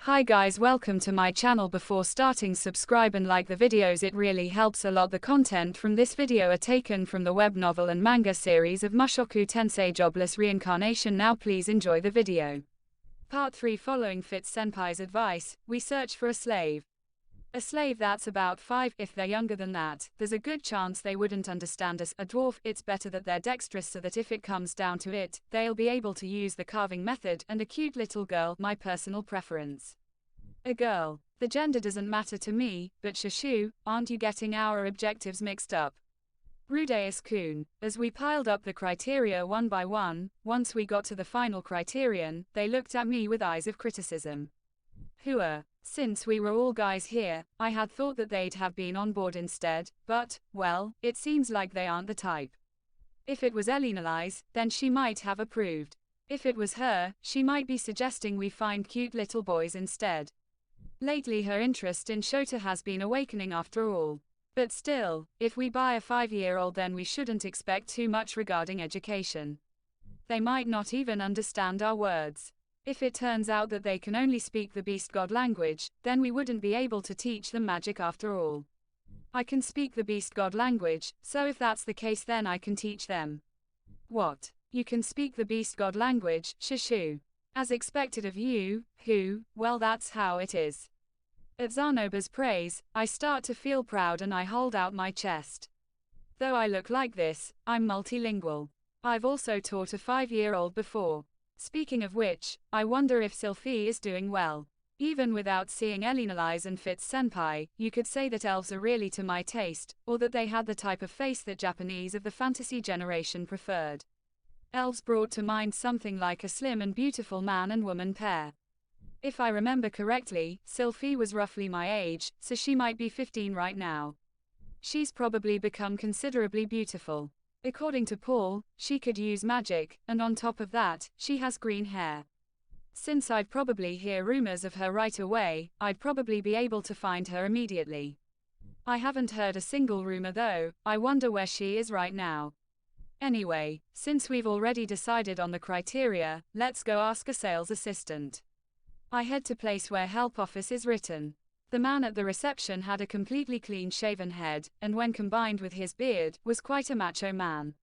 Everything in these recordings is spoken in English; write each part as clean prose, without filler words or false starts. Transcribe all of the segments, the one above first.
Hi guys, welcome to my channel. Before starting, subscribe and like the videos, it really helps a lot. The content from this video are taken from the web novel and manga series of Mushoku Tensei Jobless Reincarnation. Now please enjoy the video. Part 3. Following Fitts Senpai's advice, we search for a slave. A slave that's about 5, if they're younger than that, there's a good chance they wouldn't understand us. A dwarf, it's better that they're dexterous so that if it comes down to it, they'll be able to use the carving method. And a cute little girl, my personal preference. A girl. The gender doesn't matter to me, but Shushu, aren't you getting our objectives mixed up? Rudeus-kun. As we piled up the criteria one by one, once we got to the final criterion, they looked at me with eyes of criticism. Since we were all guys here, I had thought that they'd have been on board instead, but, well, it seems like they aren't the type. If it was Elinalise, then she might have approved. If it was her, she might be suggesting we find cute little boys instead. Lately her interest in Shota has been awakening after all. But still, if we buy a 5-year-old, then we shouldn't expect too much regarding education. They might not even understand our words. If it turns out that they can only speak the beast god language, then we wouldn't be able to teach them magic after all. I can speak the beast god language, so if that's the case then I can teach them. What? You can speak the beast god language, Shushu? As expected of you, well that's how it is. At Zanoba's praise, I start to feel proud and I hold out my chest. Though I look like this, I'm multilingual. I've also taught a 5-year-old before. Speaking of which, I wonder if Sylphy is doing well. Even without seeing Elinalise and Fitts senpai, you could say that elves are really to my taste, or that they had the type of face that Japanese of the fantasy generation preferred. Elves brought to mind something like a slim and beautiful man and woman pair. If I remember correctly, Sylphy was roughly my age, so she might be 15 right now. She's probably become considerably beautiful. According to Paul, she could use magic, and on top of that, she has green hair. Since I'd probably hear rumors of her right away, I'd probably be able to find her immediately. I haven't heard a single rumor though. I wonder where she is right now. Anyway, since we've already decided on the criteria, let's go ask a sales assistant. I head to place where help office is written. The man at the reception had a completely clean-shaven head, and when combined with his beard, was quite a macho man.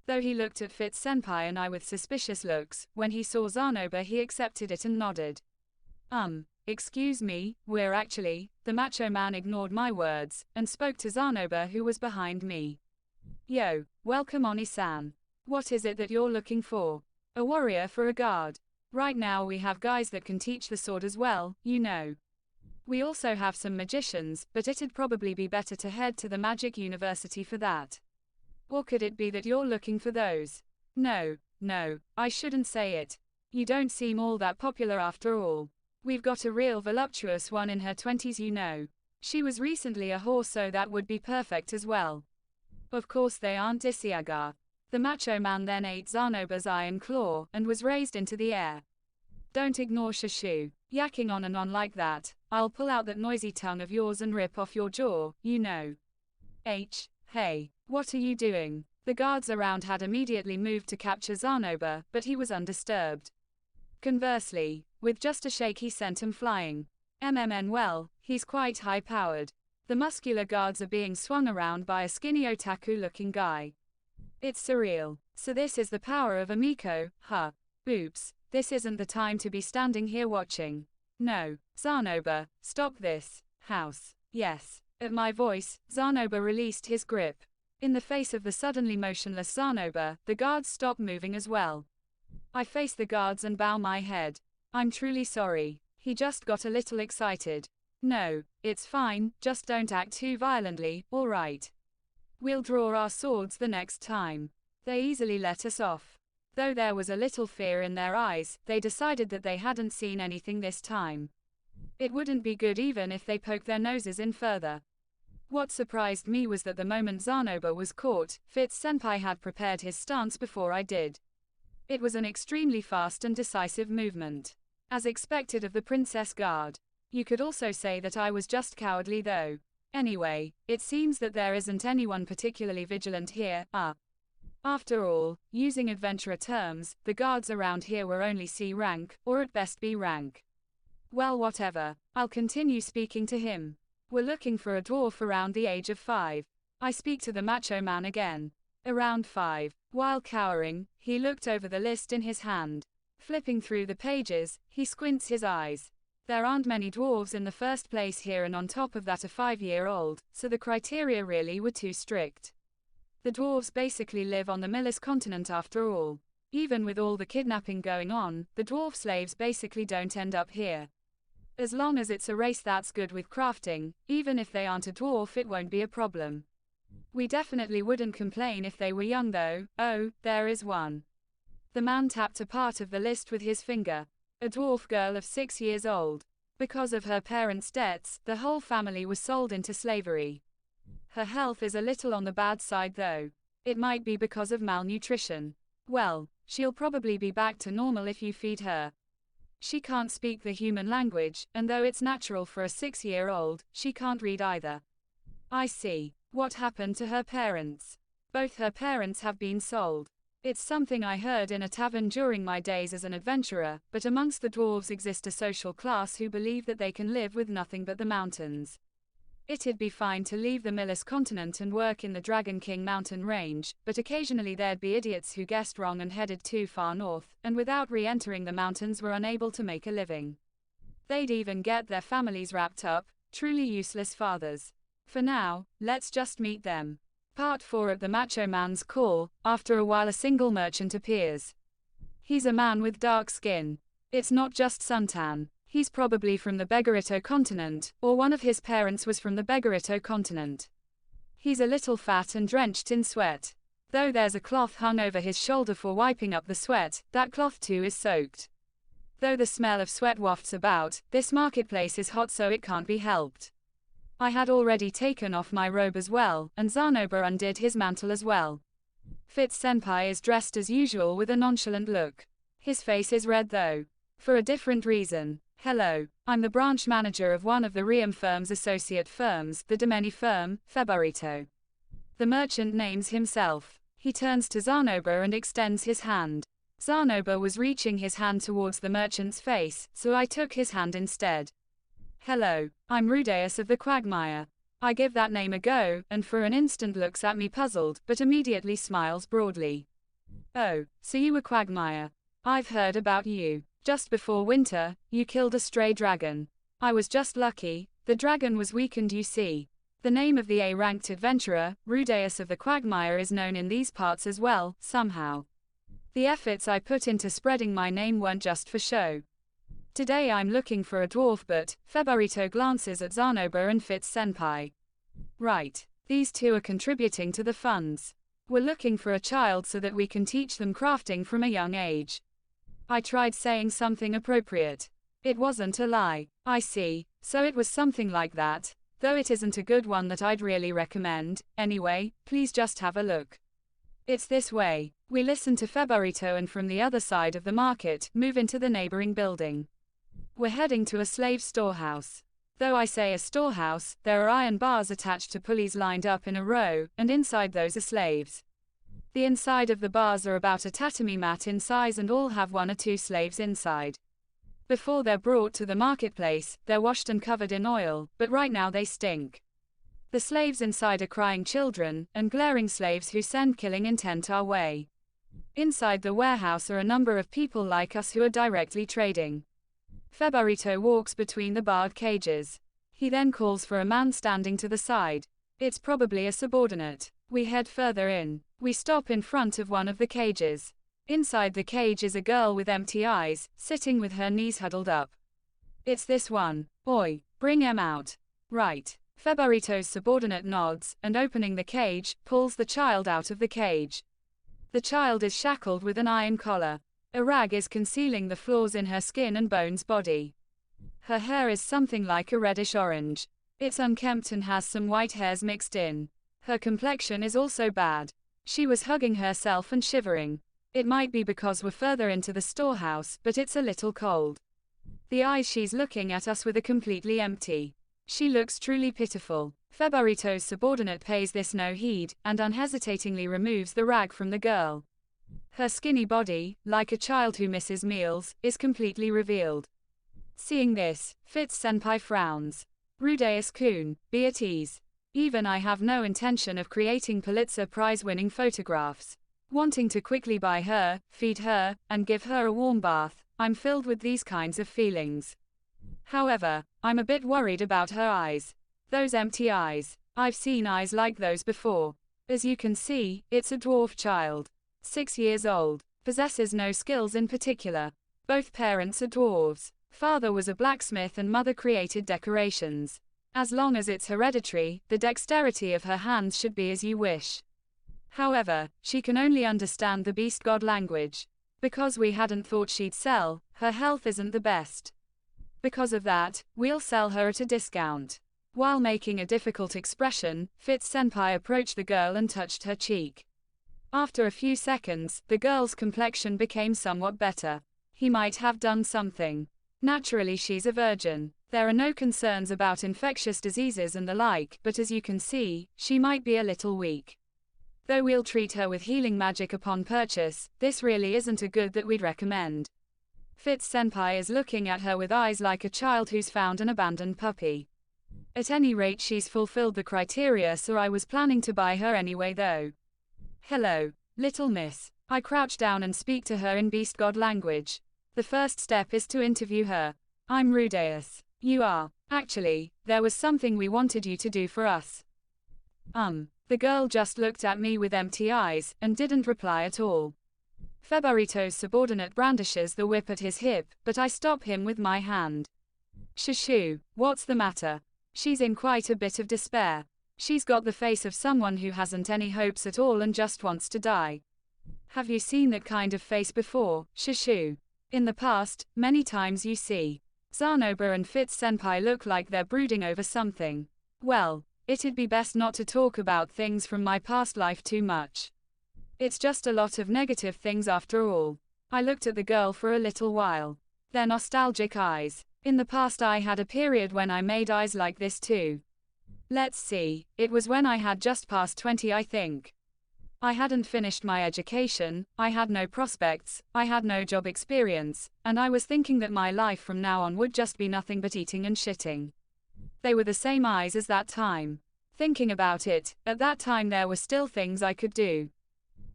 Though he looked at Fitts senpai and I with suspicious looks, when he saw Zanoba he accepted it and nodded. Excuse me, the macho man ignored my words, and spoke to Zanoba who was behind me. Yo, welcome Oni-san. What is it that you're looking for? A warrior for a guard. Right now we have guys that can teach the sword as well, you know. We also have some magicians, but it'd probably be better to head to the magic university for that. Or could it be that you're looking for those? No, I shouldn't say it. You don't seem all that popular after all. We've got a real voluptuous one in her 20s, you know. She was recently a whore, so that would be perfect as well. Of course they aren't Isiaga. The macho man then ate Zanoba's iron claw, and was raised into the air. Don't ignore Shushu. Yakking on and on like that, I'll pull out that noisy tongue of yours and rip off your jaw, you know. Hey, what are you doing? The guards around had immediately moved to capture Zanoba, but he was undisturbed. Conversely, with just a shake he sent him flying. Well, he's quite high-powered. The muscular guards are being swung around by a skinny otaku-looking guy. It's surreal. So this is the power of Amiko, huh? Oops, this isn't the time to be standing here watching. No, Zanoba, stop this. House. Yes. At my voice, Zanoba released his grip. In the face of the suddenly motionless Zanoba, the guards stop moving as well. I face the guards and bow my head. I'm truly sorry. He just got a little excited. No, it's fine, just don't act too violently, alright? We'll draw our swords the next time. They easily let us off. Though there was a little fear in their eyes, they decided that they hadn't seen anything this time. It wouldn't be good even if they poked their noses in further. What surprised me was that the moment Zanoba was caught, Fitts senpai had prepared his stance before I did. It was an extremely fast and decisive movement. As expected of the Princess Guard. You could also say that I was just cowardly though. Anyway, it seems that there isn't anyone particularly vigilant here. After all, using adventurer terms, the guards around here were only C rank, or at best B rank. Well, whatever. I'll continue speaking to him. We're looking for a dwarf around the age of 5. I speak to the macho man again. Around 5. While cowering, he looked over the list in his hand. Flipping through the pages, he squints his eyes. There aren't many dwarves in the first place here, and on top of that a 5-year-old, so the criteria really were too strict. The dwarves basically live on the Millis continent after all. Even with all the kidnapping going on, the dwarf slaves basically don't end up here. As long as it's a race that's good with crafting, even if they aren't a dwarf, it won't be a problem. We definitely wouldn't complain if they were young though. Oh, there is one. The man tapped a part of the list with his finger. A dwarf girl of 6 years old. Because of her parents' debts, the whole family was sold into slavery. Her health is a little on the bad side though. It might be because of malnutrition. Well, she'll probably be back to normal if you feed her. She can't speak the human language, and though it's natural for a 6-year-old, she can't read either. I see. What happened to her parents? Both her parents have been sold. It's something I heard in a tavern during my days as an adventurer, but amongst the dwarves exists a social class who believe that they can live with nothing but the mountains. It'd be fine to leave the Millis continent and work in the Dragon King mountain range, but occasionally there'd be idiots who guessed wrong and headed too far north, and without re-entering the mountains were unable to make a living. They'd even get their families wrapped up, truly useless fathers. For now, let's just meet them. Part 4 at the Macho Man's call. After a while a single merchant appears. He's a man with dark skin. It's not just suntan. He's probably from the Beggarito continent, or one of his parents was from the Beggarito continent. He's a little fat and drenched in sweat. Though there's a cloth hung over his shoulder for wiping up the sweat, that cloth too is soaked. Though the smell of sweat wafts about, this marketplace is hot so it can't be helped. I had already taken off my robe as well, and Zanoba undid his mantle as well. Fitts senpai is dressed as usual with a nonchalant look. His face is red though. For a different reason. Hello, I'm the branch manager of one of the Riem firm's associate firms, the Domeni firm, Febarito. The merchant names himself. He turns to Zanoba and extends his hand. Zanoba was reaching his hand towards the merchant's face, so I took his hand instead. Hello, I'm Rudeus of the Quagmire. I give that name a go, and for an instant looks at me puzzled, but immediately smiles broadly. Oh, so you were Quagmire. I've heard about you. Just before winter, you killed a stray dragon. I was just lucky, the dragon was weakened you see. The name of the A-ranked adventurer, Rudeus of the Quagmire, is known in these parts as well, somehow. The efforts I put into spreading my name weren't just for show. Today I'm looking for a dwarf, but Febarito glances at Zanoba and Fitts senpai. Right, these two are contributing to the funds. We're looking for a child so that we can teach them crafting from a young age. I tried saying something appropriate. It wasn't a lie. I see, so it was something like that, though it isn't a good one that I'd really recommend. Anyway, please just have a look. It's this way. We listen to Febarito and from the other side of the market, move into the neighboring building. We're heading to a slave storehouse. Though I say a storehouse, there are iron bars attached to pulleys lined up in a row, and inside those are slaves. The inside of the bars are about a tatami mat in size and all have 1 or 2 slaves inside. Before they're brought to the marketplace, they're washed and covered in oil, but right now they stink. The slaves inside are crying children, and glaring slaves who send killing intent our way. Inside the warehouse are a number of people like us who are directly trading. Febarito walks between the barred cages. He then calls for a man standing to the side. It's probably a subordinate. We head further in. We stop in front of one of the cages. Inside the cage is a girl with empty eyes, sitting with her knees huddled up. It's this one. Oi, bring him out. Right. Febarito's subordinate nods, and opening the cage, pulls the child out of the cage. The child is shackled with an iron collar. A rag is concealing the flaws in her skin and bones body. Her hair is something like a reddish-orange. It's unkempt and has some white hairs mixed in. Her complexion is also bad. She was hugging herself and shivering. It might be because we're further into the storehouse, but it's a little cold. The eyes she's looking at us with are completely empty. She looks truly pitiful. Febarito's subordinate pays this no heed, and unhesitatingly removes the rag from the girl. Her skinny body, like a child who misses meals, is completely revealed. Seeing this, Fitts senpai frowns. Rudeus-kun, be at ease. Even I have no intention of creating Pulitzer Prize-winning photographs. Wanting to quickly buy her, feed her, and give her a warm bath, I'm filled with these kinds of feelings. However, I'm a bit worried about her eyes. Those empty eyes. I've seen eyes like those before. As you can see, it's a dwarf child. 6 years old. Possesses no skills in particular. Both parents are dwarves. Father was a blacksmith and mother created decorations. As long as it's hereditary, the dexterity of her hands should be as you wish. However, she can only understand the beast god language. Because we hadn't thought she'd sell, her health isn't the best. Because of that, we'll sell her at a discount. While making a difficult expression, Fitts senpai approached the girl and touched her cheek. After a few seconds, the girl's complexion became somewhat better. He might have done something. Naturally, she's a virgin. There are no concerns about infectious diseases and the like, but as you can see, she might be a little weak. Though we'll treat her with healing magic upon purchase, this really isn't a good that we'd recommend. Fitts senpai is looking at her with eyes like a child who's found an abandoned puppy. At any rate, she's fulfilled the criteria, so I was planning to buy her anyway though. Hello, little miss. I crouch down and speak to her in beast god language. The first step is to interview her. I'm Rudeus. You are. Actually, there was something we wanted you to do for us. The girl just looked at me with empty eyes, and didn't reply at all. Feburito's subordinate brandishes the whip at his hip, but I stop him with my hand. Shushu, what's the matter? She's in quite a bit of despair. She's got the face of someone who hasn't any hopes at all and just wants to die. Have you seen that kind of face before, Shushu? In the past, many times you see. Zanoba and Fitts senpai look like they're brooding over something. Well, it'd be best not to talk about things from my past life too much. It's just a lot of negative things after all. I looked at the girl for a little while. They're nostalgic eyes. In the past I had a period when I made eyes like this too. Let's see, it was when I had just passed 20, I think. I hadn't finished my education, I had no prospects, I had no job experience, and I was thinking that my life from now on would just be nothing but eating and shitting. They were the same eyes as that time. Thinking about it, at that time there were still things I could do.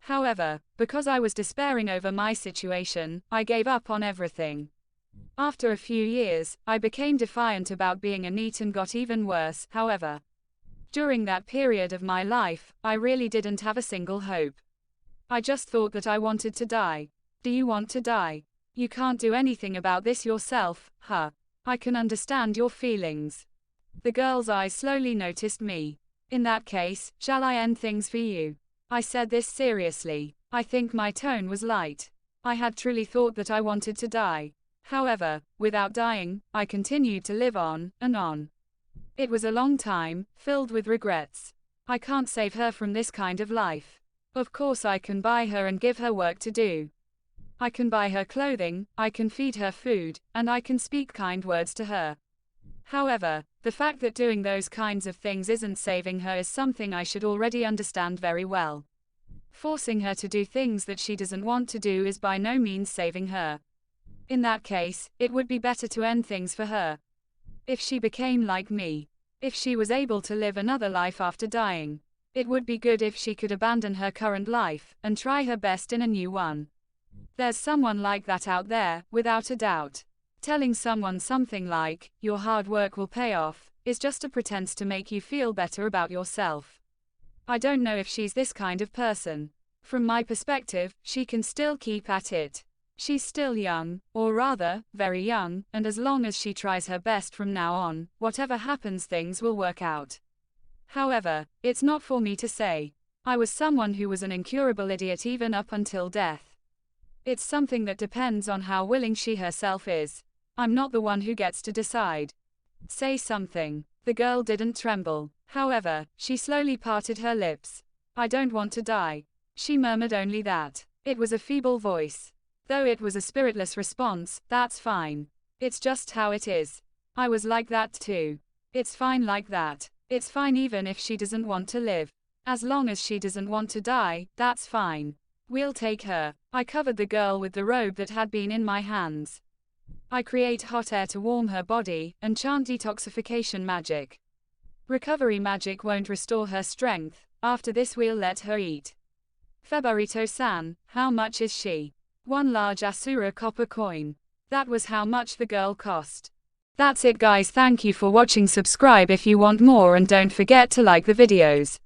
However, because I was despairing over my situation, I gave up on everything. After a few years, I became defiant about being a NEET and got even worse, however. During that period of my life, I really didn't have a single hope. I just thought that I wanted to die. Do you want to die? You can't do anything about this yourself, huh? I can understand your feelings. The girl's eyes slowly noticed me. In that case, shall I end things for you? I said this seriously. I think my tone was light. I had truly thought that I wanted to die. However, without dying, I continued to live on, and on. It was a long time, filled with regrets. I can't save her from this kind of life. Of course I can buy her and give her work to do. I can buy her clothing, I can feed her food, and I can speak kind words to her. However, the fact that doing those kinds of things isn't saving her is something I should already understand very well. Forcing her to do things that she doesn't want to do is by no means saving her. In that case, it would be better to end things for her. If she became like me, if she was able to live another life after dying, it would be good if she could abandon her current life, and try her best in a new one. There's someone like that out there, without a doubt. Telling someone something like, your hard work will pay off, is just a pretense to make you feel better about yourself. I don't know if she's this kind of person. From my perspective, she can still keep at it. She's still young, or rather, very young, and as long as she tries her best from now on, whatever happens things will work out. However, it's not for me to say. I was someone who was an incurable idiot even up until death. It's something that depends on how willing she herself is. I'm not the one who gets to decide. Say something. The girl didn't tremble. However, she slowly parted her lips. I don't want to die. She murmured only that. It was a feeble voice. Though it was a spiritless response, that's fine. It's just how it is. I was like that too. It's fine like that. It's fine even if she doesn't want to live. As long as she doesn't want to die, that's fine. We'll take her. I covered the girl with the robe that had been in my hands. I create hot air to warm her body, and chant detoxification magic. Recovery magic won't restore her strength. After this we'll let her eat. Feburito-san, how much is she? One large Asura copper coin. That was how much the girl cost. That's it guys, thank you for watching. Subscribe if you want more and don't forget to like the videos.